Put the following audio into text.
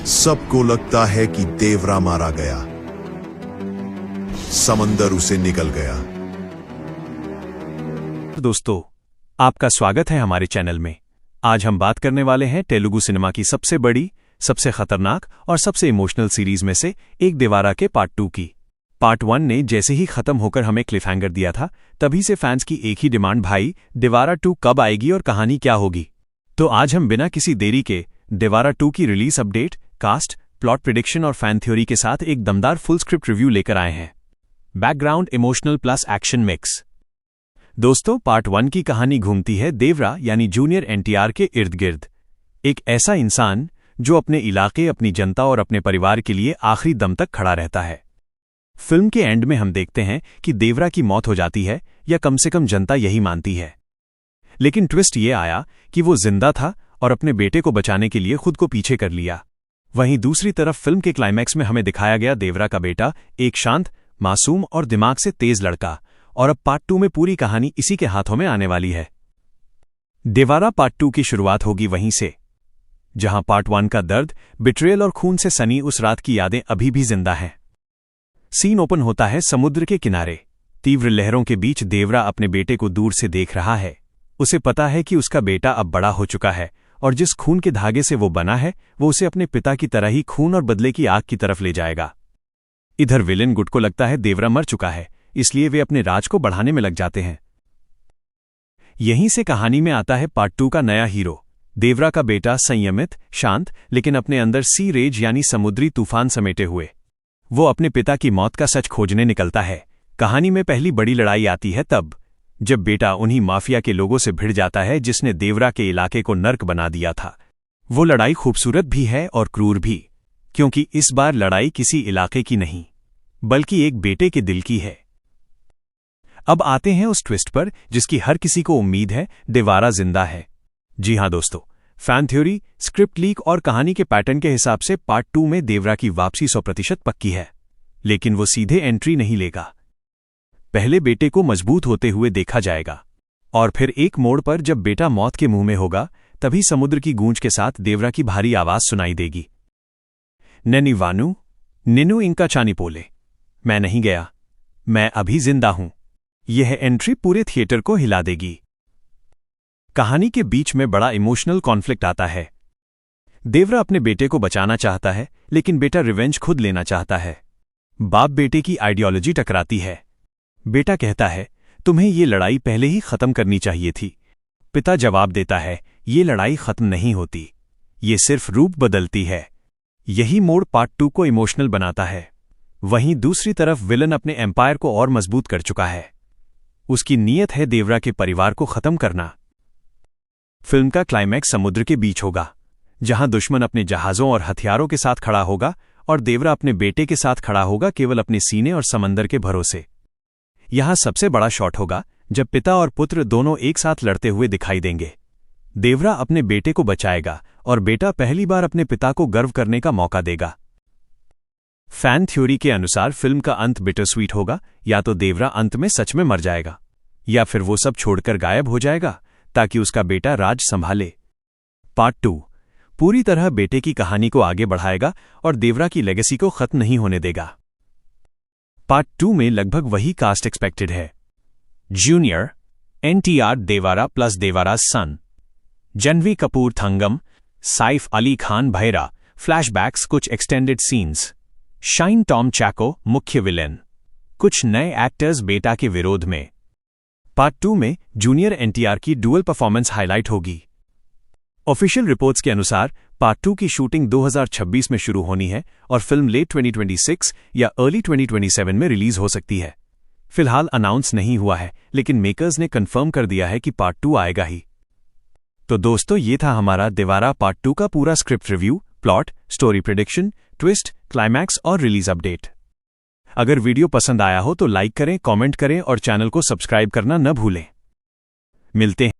सबको लगता है कि देवरा मारा गया, समंदर उसे निकल गया। दोस्तों, आपका स्वागत है हमारे चैनल में। आज हम बात करने वाले हैं तेलुगु सिनेमा की सबसे बड़ी, सबसे खतरनाक और सबसे इमोशनल सीरीज में से एक देवारा के पार्ट 2 की। पार्ट 1 ने जैसे ही खत्म होकर हमें क्लिफहैंगर दिया था, तभी से फैंस की एक ही डिमांड, भाई देवारा 2 कब आएगी और कहानी क्या होगी। तो आज हम बिना किसी देरी के देवारा 2 की release update, cast, plot prediction और फैन थ्योरी के साथ एक दमदार फुल स्क्रिप्ट रिव्यू लेकर आए हैं। Background, emotional plus action mix. दोस्तों, पार्ट 1 की कहानी घूमती है देवरा यानी जूनियर एनटीआर के इर्द गिर्द। एक ऐसा इंसान जो अपने इलाके, अपनी जनता और अपने परिवार के लिए आखिरी दम तक खड़ा रहता है। फिल्म के एंड में हम देखते हैं कि देवरा की मौत हो जाती है, या कम से कम जनता यही मानती है। लेकिन ट्विस्ट ये आया कि वो जिंदा था और अपने बेटे को बचाने के लिए खुद को पीछे कर लिया। वहीं दूसरी तरफ फिल्म के क्लाइमैक्स में हमें दिखाया गया देवरा का बेटा, एक शांत, मासूम और दिमाग से तेज लड़का। और अब पार्ट 2 में पूरी कहानी इसी के हाथों में आने वाली है। देवारा पार्ट 2 की शुरुआत होगी वहीं से जहां पार्ट 1 का दर्द, बिट्रेयल और खून से सनी उस रात की यादें अभी भी जिंदा हैं। सीन ओपन होता है समुद्र के किनारे। तीव्र लहरों के बीच देवरा अपने बेटे को दूर से देख रहा है। उसे पता है कि उसका बेटा अब बड़ा हो चुका है और जिस खून के धागे से वो बना है, वो उसे अपने पिता की तरह ही खून और बदले की आग की तरफ ले जाएगा। इधर विलेन गुट को लगता है देवरा मर चुका है, इसलिए वे अपने राज को बढ़ाने में लग जाते हैं। यहीं से कहानी में आता है पार्ट 2 का नया हीरो, देवरा का बेटा, संयमित, शांत, लेकिन अपने अंदर सी रेज यानी समुद्री तूफान समेटे हुए। वो अपने पिता की मौत का सच खोजने निकलता है। कहानी में पहली बड़ी लड़ाई आती है तब जब बेटा उन्हीं माफिया के लोगों से भिड़ जाता है जिसने देवरा के इलाके को नर्क बना दिया था। वो लड़ाई खूबसूरत भी है और क्रूर भी, क्योंकि इस बार लड़ाई किसी इलाके की नहीं, बल्कि एक बेटे के दिल की है। अब आते हैं उस ट्विस्ट पर जिसकी हर किसी को उम्मीद है, देवारा जिंदा है। जी हां दोस्तों, फैन थ्योरी, स्क्रिप्ट लीक और कहानी के पैटर्न के हिसाब से पार्ट 2 में देवरा की वापसी 100% पक्की है। लेकिन वो सीधे एंट्री नहीं लेगा। पहले बेटे को मजबूत होते हुए देखा जाएगा और फिर एक मोड़ पर जब बेटा मौत के मुंह में होगा, तभी समुद्र की गूंज के साथ देवरा की भारी आवाज सुनाई देगी, नैनी वानू निनु इंका चानी पोले, मैं नहीं गया, मैं अभी जिंदा हूं। यह एंट्री पूरे थिएटर को हिला देगी। कहानी के बीच में बड़ा इमोशनल कॉन्फ्लिक्ट आता है। देवरा अपने बेटे को बचाना चाहता है, लेकिन बेटा रिवेंज खुद लेना चाहता है। बाप बेटे की आइडियोलॉजी टकराती है। बेटा कहता है, तुम्हें ये लड़ाई पहले ही खत्म करनी चाहिए थी। पिता जवाब देता है, ये लड़ाई खत्म नहीं होती, ये सिर्फ रूप बदलती है। यही मोड़ पार्ट 2 को इमोशनल बनाता है। वहीं दूसरी तरफ विलन अपने एम्पायर को और मजबूत कर चुका है। उसकी नीयत है देवरा के परिवार को खत्म करना। फिल्म का क्लाइमैक्स समुद्र के बीच होगा, जहां दुश्मन अपने जहाजों और हथियारों के साथ खड़ा होगा और देवरा अपने बेटे के साथ खड़ा होगा, केवल अपने सीने और समंदर के भरोसे। यहां सबसे बड़ा शॉट होगा जब पिता और पुत्र दोनों एक साथ लड़ते हुए दिखाई देंगे। देवरा अपने बेटे को बचाएगा और बेटा पहली बार अपने पिता को गर्व करने का मौका देगा। फैन थ्योरी के अनुसार फिल्म का अंत बिटर स्वीट होगा। या तो देवरा अंत में सच में मर जाएगा, या फिर वो सब छोड़कर गायब हो जाएगा ताकि उसका बेटा राज संभाले। पार्ट 2 पूरी तरह बेटे की कहानी को आगे बढ़ाएगा और देवरा की लेगेसी को खत्म नहीं होने देगा। पार्ट 2 में लगभग वही कास्ट एक्सपेक्टेड है। जूनियर एनटीआर देवारा प्लस देवारा सन, जनवी कपूर थंगम, साइफ अली खान भैरा, फ्लैशबैक्स, कुछ extended scenes, shine Tom Chaco मुख्य विलेन, कुछ नए एक्टर्स बेटा के विरोध में। पार्ट 2 में जूनियर एनटीआर की डुअल परफॉर्मेंस हाईलाइट होगी। ऑफिशियल रिपोर्ट्स के अनुसार पार्ट 2 की शूटिंग 2026 में शुरू होनी है और फिल्म लेट 2026 या अर्ली 2027 में रिलीज हो सकती है। फिलहाल अनाउंस नहीं हुआ है, लेकिन मेकर्स ने कंफर्म कर दिया है कि पार्ट 2 आएगा ही। तो दोस्तों, ये था हमारा देवारा पार्ट 2 का पूरा script review, plot, story prediction, twist, climax और रिलीज अपडेट। अगर वीडियो पसंद आया हो तो लाइक करें, कमेंट करें और चैनल को सब्सक्राइब करना न भूलें। मिलते हैं।